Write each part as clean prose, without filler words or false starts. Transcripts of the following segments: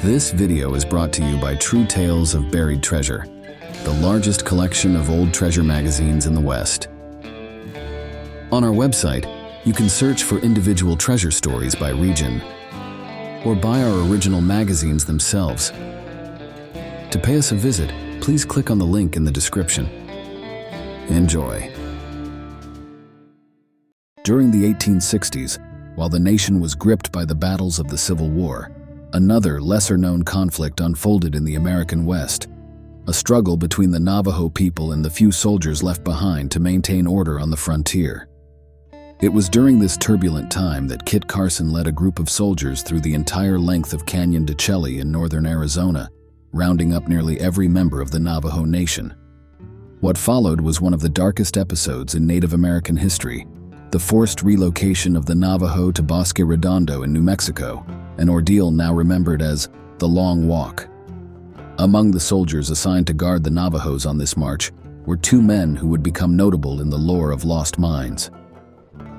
This video is brought to you by True Tales of Buried Treasure, the largest collection of old treasure magazines in the West. On our website, you can search for individual treasure stories by region, or buy our original magazines themselves. To pay us a visit, please click on the link in the description. Enjoy. During the 1860s, while the nation was gripped by the battles of the Civil War, another lesser-known conflict unfolded in the American West, a struggle between the Navajo people and the few soldiers left behind to maintain order on the frontier. It was during this turbulent time that Kit Carson led a group of soldiers through the entire length of Canyon de Chelly in northern Arizona, rounding up nearly every member of the Navajo Nation. What followed was one of the darkest episodes in Native American history, the forced relocation of the Navajo to Bosque Redondo in New Mexico, an ordeal now remembered as the Long Walk. Among the soldiers assigned to guard the Navajos on this march were two men who would become notable in the lore of lost mines.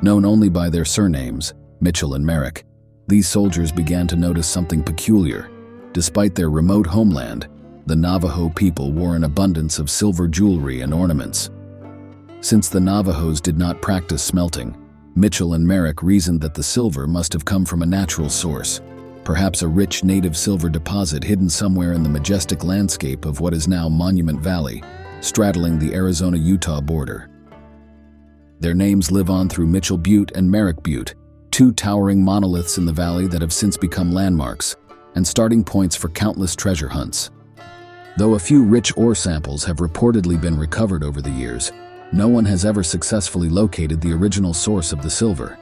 Known only by their surnames, Mitchell and Merrick, these soldiers began to notice something peculiar. Despite their remote homeland, the Navajo people wore an abundance of silver jewelry and ornaments. Since the Navajos did not practice smelting, Mitchell and Merrick reasoned that the silver must have come from a natural source, perhaps a rich native silver deposit hidden somewhere in the majestic landscape of what is now Monument Valley, straddling the Arizona-Utah border. Their names live on through Mitchell Butte and Merrick Butte, two towering monoliths in the valley that have since become landmarks and starting points for countless treasure hunts. Though a few rich ore samples have reportedly been recovered over the years, no one has ever successfully located the original source of the silver.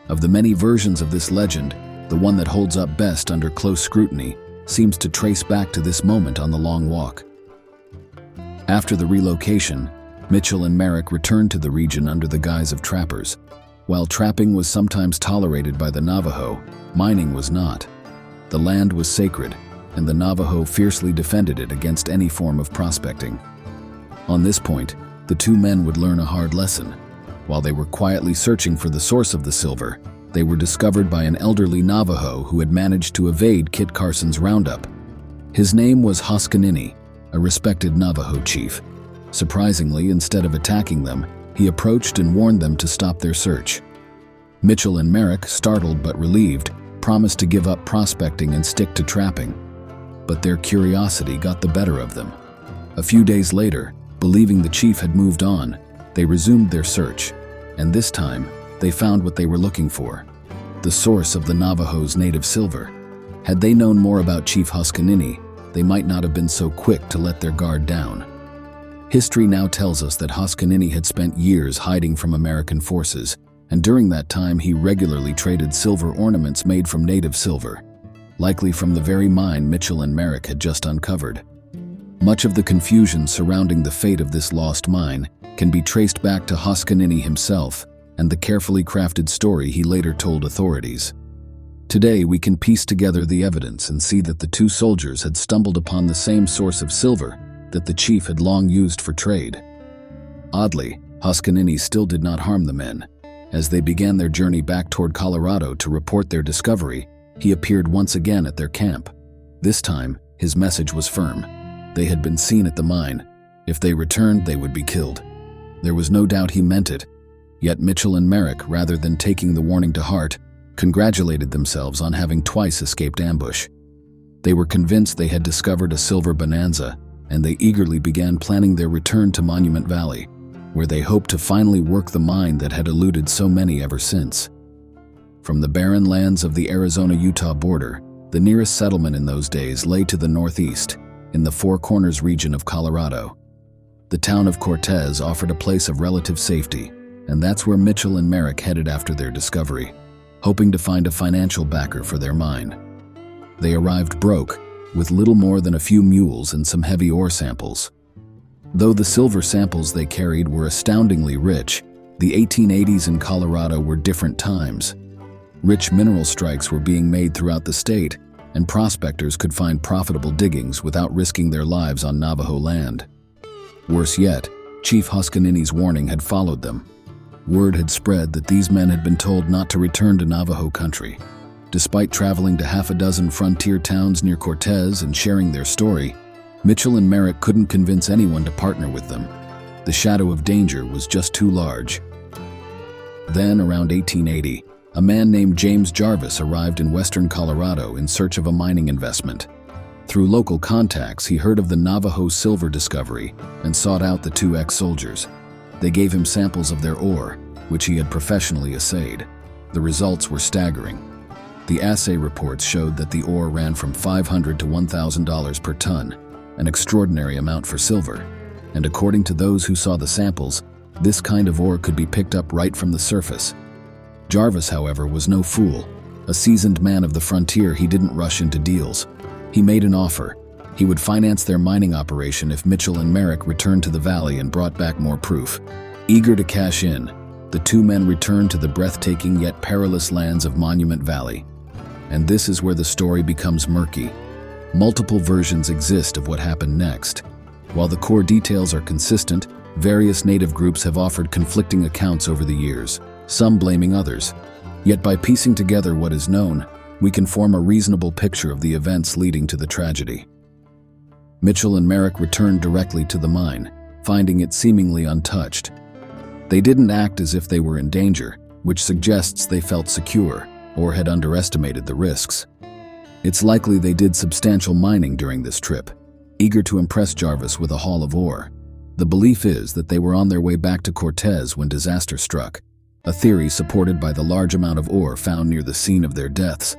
Of the many versions of this legend, the one that holds up best under close scrutiny seems to trace back to this moment on the Long Walk. After the relocation, Mitchell and Merrick returned to the region under the guise of trappers. While trapping was sometimes tolerated by the Navajo, mining was not. The land was sacred, and the Navajo fiercely defended it against any form of prospecting. On this point, the two men would learn a hard lesson. While they were quietly searching for the source of the silver, they were discovered by an elderly Navajo who had managed to evade Kit Carson's roundup. His name was Hoskanini, a respected Navajo chief. Surprisingly, instead of attacking them, he approached and warned them to stop their search. Mitchell and Merrick, startled but relieved, promised to give up prospecting and stick to trapping. But their curiosity got the better of them. A few days later, believing the chief had moved on, they resumed their search, and this time, they found what they were looking for: the source of the Navajo's native silver. Had they known more about Chief Hoskanini, they might not have been so quick to let their guard down. History now tells us that Hoskanini had spent years hiding from American forces, and during that time he regularly traded silver ornaments made from native silver, likely from the very mine Mitchell and Merrick had just uncovered. Much of the confusion surrounding the fate of this lost mine can be traced back to Hoskanini himself and the carefully crafted story he later told authorities. Today, we can piece together the evidence and see that the two soldiers had stumbled upon the same source of silver that the chief had long used for trade. Oddly, Hoskanini still did not harm the men. As they began their journey back toward Colorado to report their discovery, he appeared once again at their camp. This time, his message was firm. They had been seen at the mine. If they returned, they would be killed. There was no doubt he meant it. Yet Mitchell and Merrick, rather than taking the warning to heart, congratulated themselves on having twice escaped ambush. They were convinced they had discovered a silver bonanza, and they eagerly began planning their return to Monument Valley, where they hoped to finally work the mine that had eluded so many ever since. From the barren lands of the Arizona-Utah border, the nearest settlement in those days lay to the northeast, in the Four Corners region of Colorado. The town of Cortez offered a place of relative safety, and that's where Mitchell and Merrick headed after their discovery, hoping to find a financial backer for their mine. They arrived broke, with little more than a few mules and some heavy ore samples. Though the silver samples they carried were astoundingly rich, the 1880s in Colorado were different times. Rich mineral strikes were being made throughout the state, and prospectors could find profitable diggings without risking their lives on Navajo land. Worse yet, Chief Hoskanini's warning had followed them. Word had spread that these men had been told not to return to Navajo country. Despite traveling to half a dozen frontier towns near Cortez and sharing their story, Mitchell and Merrick couldn't convince anyone to partner with them. The shadow of danger was just too large. Then, around 1880, a man named James Jarvis arrived in western Colorado in search of a mining investment. Through local contacts, he heard of the Navajo silver discovery and sought out the two ex-soldiers. They gave him samples of their ore, which he had professionally assayed. The results were staggering. The assay reports showed that the ore ran from $500 to $1,000 per ton, an extraordinary amount for silver. And according to those who saw the samples, this kind of ore could be picked up right from the surface. Jarvis, however, was no fool. A seasoned man of the frontier, he didn't rush into deals. He made an offer. He would finance their mining operation if Mitchell and Merrick returned to the valley and brought back more proof. Eager to cash in, the two men returned to the breathtaking yet perilous lands of Monument Valley. And this is where the story becomes murky. Multiple versions exist of what happened next. While the core details are consistent, various native groups have offered conflicting accounts over the years, some blaming others. Yet by piecing together what is known, we can form a reasonable picture of the events leading to the tragedy. Mitchell and Merrick returned directly to the mine, finding it seemingly untouched. They didn't act as if they were in danger, which suggests they felt secure or had underestimated the risks. It's likely they did substantial mining during this trip, eager to impress Jarvis with a haul of ore. The belief is that they were on their way back to Cortez when disaster struck, a theory supported by the large amount of ore found near the scene of their deaths.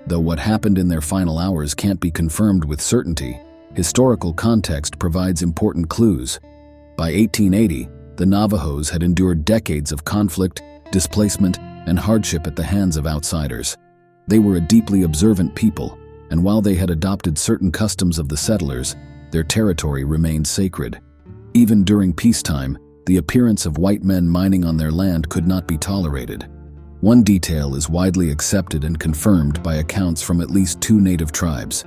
Though what happened in their final hours can't be confirmed with certainty, historical context provides important clues. By 1880, the Navajos had endured decades of conflict, displacement, and hardship at the hands of outsiders. They were a deeply observant people, and while they had adopted certain customs of the settlers, their territory remained sacred. Even during peacetime, the appearance of white men mining on their land could not be tolerated. One detail is widely accepted and confirmed by accounts from at least two native tribes.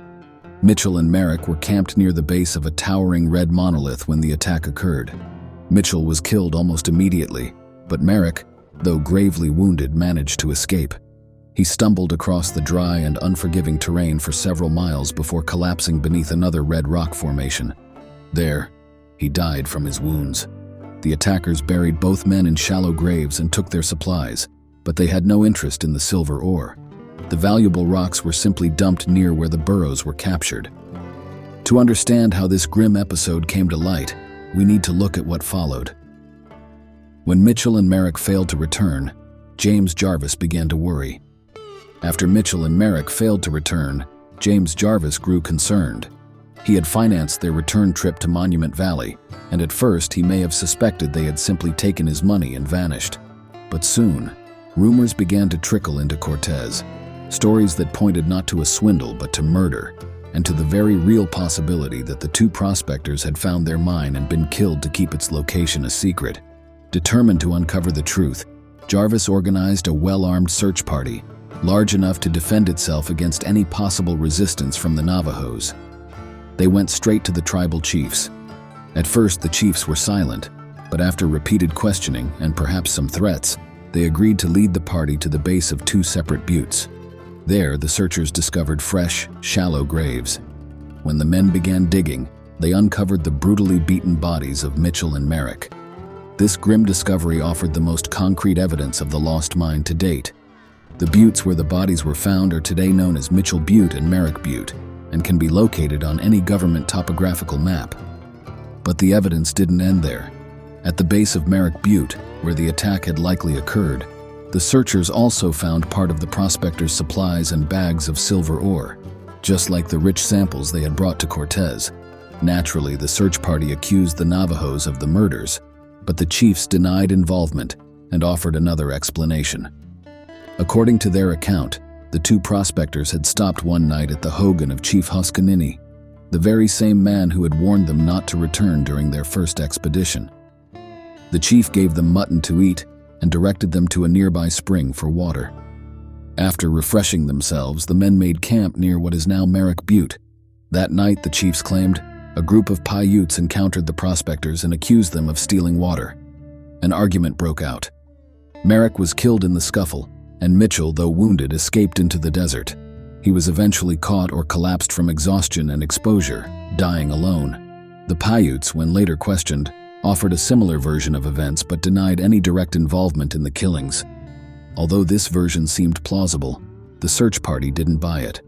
Mitchell and Merrick were camped near the base of a towering red monolith when the attack occurred. Mitchell was killed almost immediately, but Merrick, though gravely wounded, managed to escape. He stumbled across the dry and unforgiving terrain for several miles before collapsing beneath another red rock formation. There, he died from his wounds. The attackers buried both men in shallow graves and took their supplies, but they had no interest in the silver ore. The valuable rocks were simply dumped near where the burrows were captured. To understand how this grim episode came to light, we need to look at what followed. When Mitchell and Merrick failed to return, James Jarvis began to worry. After Mitchell and Merrick failed to return, James Jarvis grew concerned. He had financed their return trip to Monument Valley, and at first he may have suspected they had simply taken his money and vanished. But soon, rumors began to trickle into Cortez, stories that pointed not to a swindle but to murder, and to the very real possibility that the two prospectors had found their mine and been killed to keep its location a secret. Determined to uncover the truth, Jarvis organized a well-armed search party, large enough to defend itself against any possible resistance from the Navajos. They went straight to the tribal chiefs. At first, the chiefs were silent, but after repeated questioning and perhaps some threats, they agreed to lead the party to the base of two separate buttes. There, the searchers discovered fresh, shallow graves. When the men began digging, they uncovered the brutally beaten bodies of Mitchell and Merrick. This grim discovery offered the most concrete evidence of the lost mine to date. The buttes where the bodies were found are today known as Mitchell Butte and Merrick Butte, and can be located on any government topographical map. But the evidence didn't end there. At the base of Merrick Butte, where the attack had likely occurred, the searchers also found part of the prospectors' supplies and bags of silver ore, just like the rich samples they had brought to Cortez. Naturally, the search party accused the Navajos of the murders, but the chiefs denied involvement and offered another explanation. According to their account, the two prospectors had stopped one night at the hogan of Chief Huskanini, the very same man who had warned them not to return during their first expedition. The chief gave them mutton to eat and directed them to a nearby spring for water. After refreshing themselves, the men made camp near what is now Merrick Butte. That night, the chiefs claimed, a group of Paiutes encountered the prospectors and accused them of stealing water. An argument broke out. Merrick was killed in the scuffle, and Mitchell, though wounded, escaped into the desert. He was eventually caught or collapsed from exhaustion and exposure, dying alone. The Paiutes, when later questioned, offered a similar version of events but denied any direct involvement in the killings. Although this version seemed plausible, the search party didn't buy it.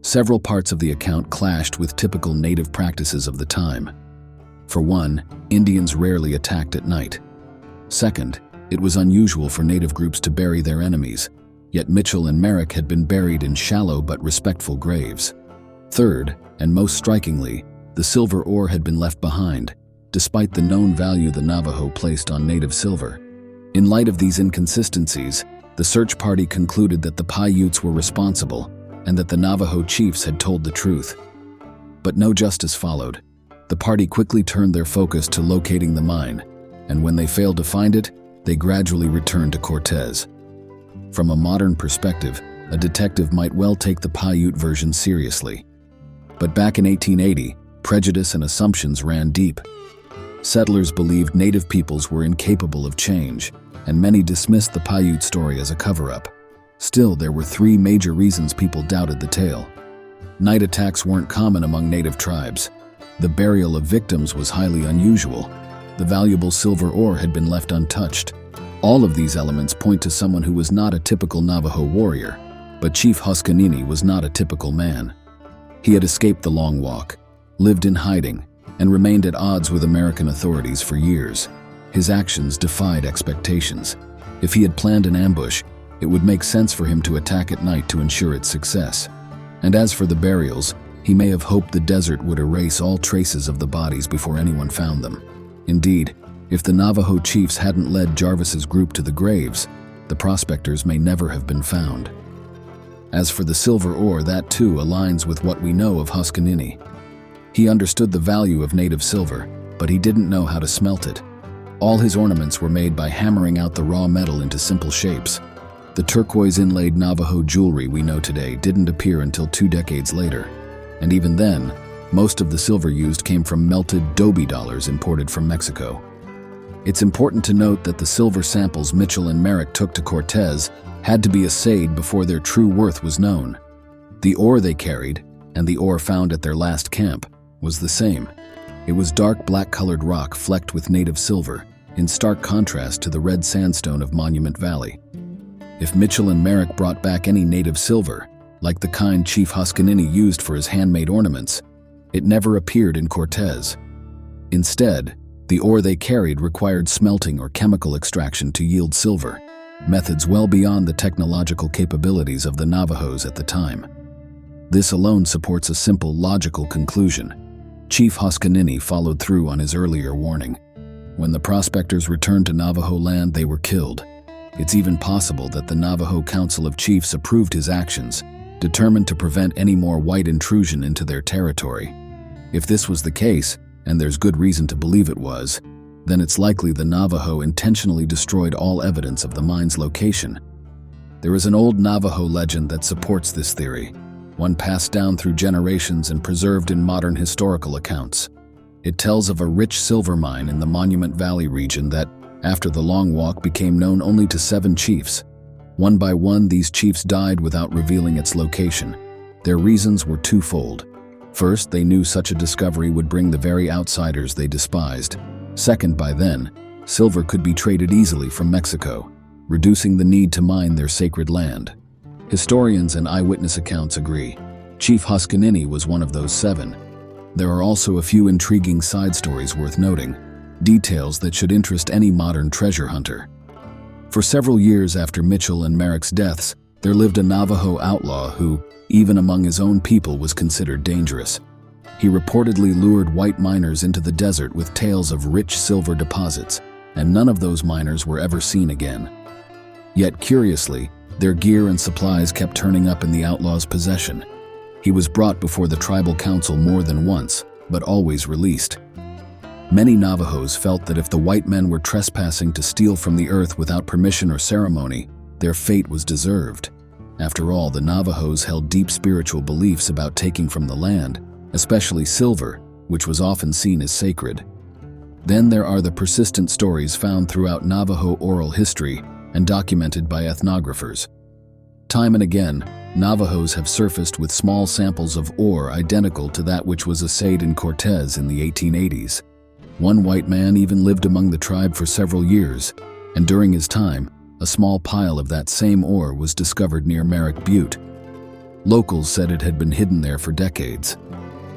Several parts of the account clashed with typical native practices of the time. For one, Indians rarely attacked at night. Second, it was unusual for native groups to bury their enemies, yet Mitchell and Merrick had been buried in shallow but respectful graves. Third, and most strikingly, the silver ore had been left behind, despite the known value the Navajo placed on native silver. In light of these inconsistencies, the search party concluded that the Paiutes were responsible and that the Navajo chiefs had told the truth. But no justice followed. The party quickly turned their focus to locating the mine, and when they failed to find it, they gradually returned to Cortez. From a modern perspective, a detective might well take the Paiute version seriously. But back in 1880, prejudice and assumptions ran deep. Settlers believed native peoples were incapable of change, and many dismissed the Paiute story as a cover-up. Still, there were three major reasons people doubted the tale. Night attacks weren't common among native tribes. The burial of victims was highly unusual. The valuable silver ore had been left untouched. All of these elements point to someone who was not a typical Navajo warrior, but Chief Huskanini was not a typical man. He had escaped the long walk, lived in hiding, and remained at odds with American authorities for years. His actions defied expectations. If he had planned an ambush, it would make sense for him to attack at night to ensure its success. And as for the burials, he may have hoped the desert would erase all traces of the bodies before anyone found them. Indeed, if the Navajo chiefs hadn't led Jarvis's group to the graves, the prospectors may never have been found. As for the silver ore, that too aligns with what we know of Huskanini. He understood the value of native silver, but he didn't know how to smelt it. All his ornaments were made by hammering out the raw metal into simple shapes. The turquoise-inlaid Navajo jewelry we know today didn't appear until 2 decades later. And even then, most of the silver used came from melted Dobie dollars imported from Mexico. It's important to note that the silver samples Mitchell and Merrick took to Cortez had to be assayed before their true worth was known. The ore they carried, and the ore found at their last camp, was the same. It was dark black-colored rock flecked with native silver, in stark contrast to the red sandstone of Monument Valley. If Mitchell and Merrick brought back any native silver, like the kind Chief Huskanini used for his handmade ornaments, it never appeared in Cortez. Instead, the ore they carried required smelting or chemical extraction to yield silver, methods well beyond the technological capabilities of the Navajos at the time. This alone supports a simple, logical conclusion. Chief Huskanini followed through on his earlier warning. When the prospectors returned to Navajo land, they were killed. It's even possible that the Navajo Council of Chiefs approved his actions, determined to prevent any more white intrusion into their territory. If this was the case, and there's good reason to believe it was, then it's likely the Navajo intentionally destroyed all evidence of the mine's location. There is an old Navajo legend that supports this theory, one passed down through generations and preserved in modern historical accounts. It tells of a rich silver mine in the Monument Valley region that, after the long walk, became known only to 7 chiefs. One by one, these chiefs died without revealing its location. Their reasons were twofold. First, they knew such a discovery would bring the very outsiders they despised. Second, by then, silver could be traded easily from Mexico, reducing the need to mine their sacred land. Historians and eyewitness accounts agree. Chief Huskanini was one of those 7. There are also a few intriguing side stories worth noting, details that should interest any modern treasure hunter. For several years after Mitchell and Merrick's deaths, there lived a Navajo outlaw who, even among his own people, was considered dangerous. He reportedly lured white miners into the desert with tales of rich silver deposits, and none of those miners were ever seen again. Yet curiously, their gear and supplies kept turning up in the outlaw's possession. He was brought before the tribal council more than once, but always released. Many Navajos felt that if the white men were trespassing to steal from the earth without permission or ceremony, their fate was deserved. After all, the Navajos held deep spiritual beliefs about taking from the land, especially silver, which was often seen as sacred. Then there are the persistent stories found throughout Navajo oral history and documented by ethnographers. Time and again, Navajos have surfaced with small samples of ore identical to that which was assayed in Cortez in the 1880s. One white man even lived among the tribe for several years, and during his time, a small pile of that same ore was discovered near Merrick Butte. Locals said it had been hidden there for decades.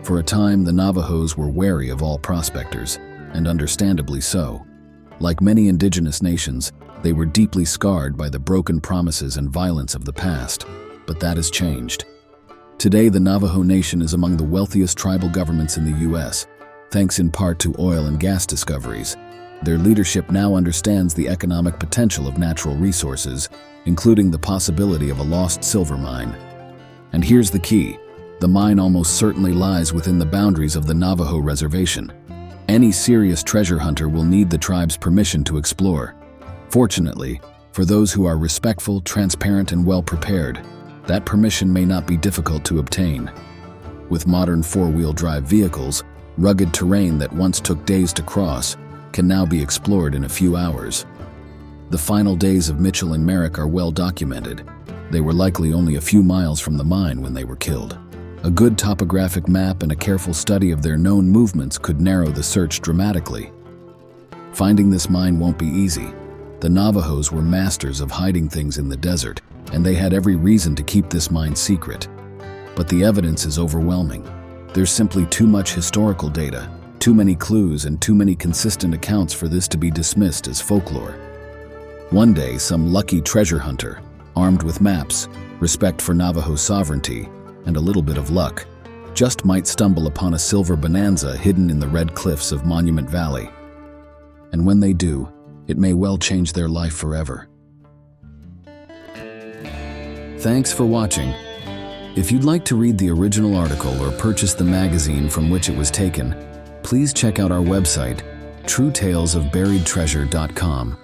For a time, the Navajos were wary of all prospectors, and understandably so. Like many indigenous nations, they were deeply scarred by the broken promises and violence of the past, but that has changed. Today, the Navajo Nation is among the wealthiest tribal governments in the U.S., thanks in part to oil and gas discoveries. Their leadership now understands the economic potential of natural resources, including the possibility of a lost silver mine. And here's the key: the mine almost certainly lies within the boundaries of the Navajo reservation. Any serious treasure hunter will need the tribe's permission to explore. Fortunately, for those who are respectful, transparent, and well-prepared, that permission may not be difficult to obtain. With modern four-wheel drive vehicles, rugged terrain that once took days to cross can now be explored in a few hours. The final days of Mitchell and Merrick are well documented. They were likely only a few miles from the mine when they were killed. A good topographic map and a careful study of their known movements could narrow the search dramatically. Finding this mine won't be easy. The Navajos were masters of hiding things in the desert, and they had every reason to keep this mine secret. But the evidence is overwhelming. There's simply too much historical data, too many clues, and too many consistent accounts for this to be dismissed as folklore. One day, some lucky treasure hunter, armed with maps, respect for Navajo sovereignty, and a little bit of luck, just might stumble upon a silver bonanza hidden in the red cliffs of Monument Valley. And when they do, it may well change their life forever. Thanks for watching. If you'd like to read the original article or purchase the magazine from which it was taken, please check out our website, truetalesofburiedtreasure.com.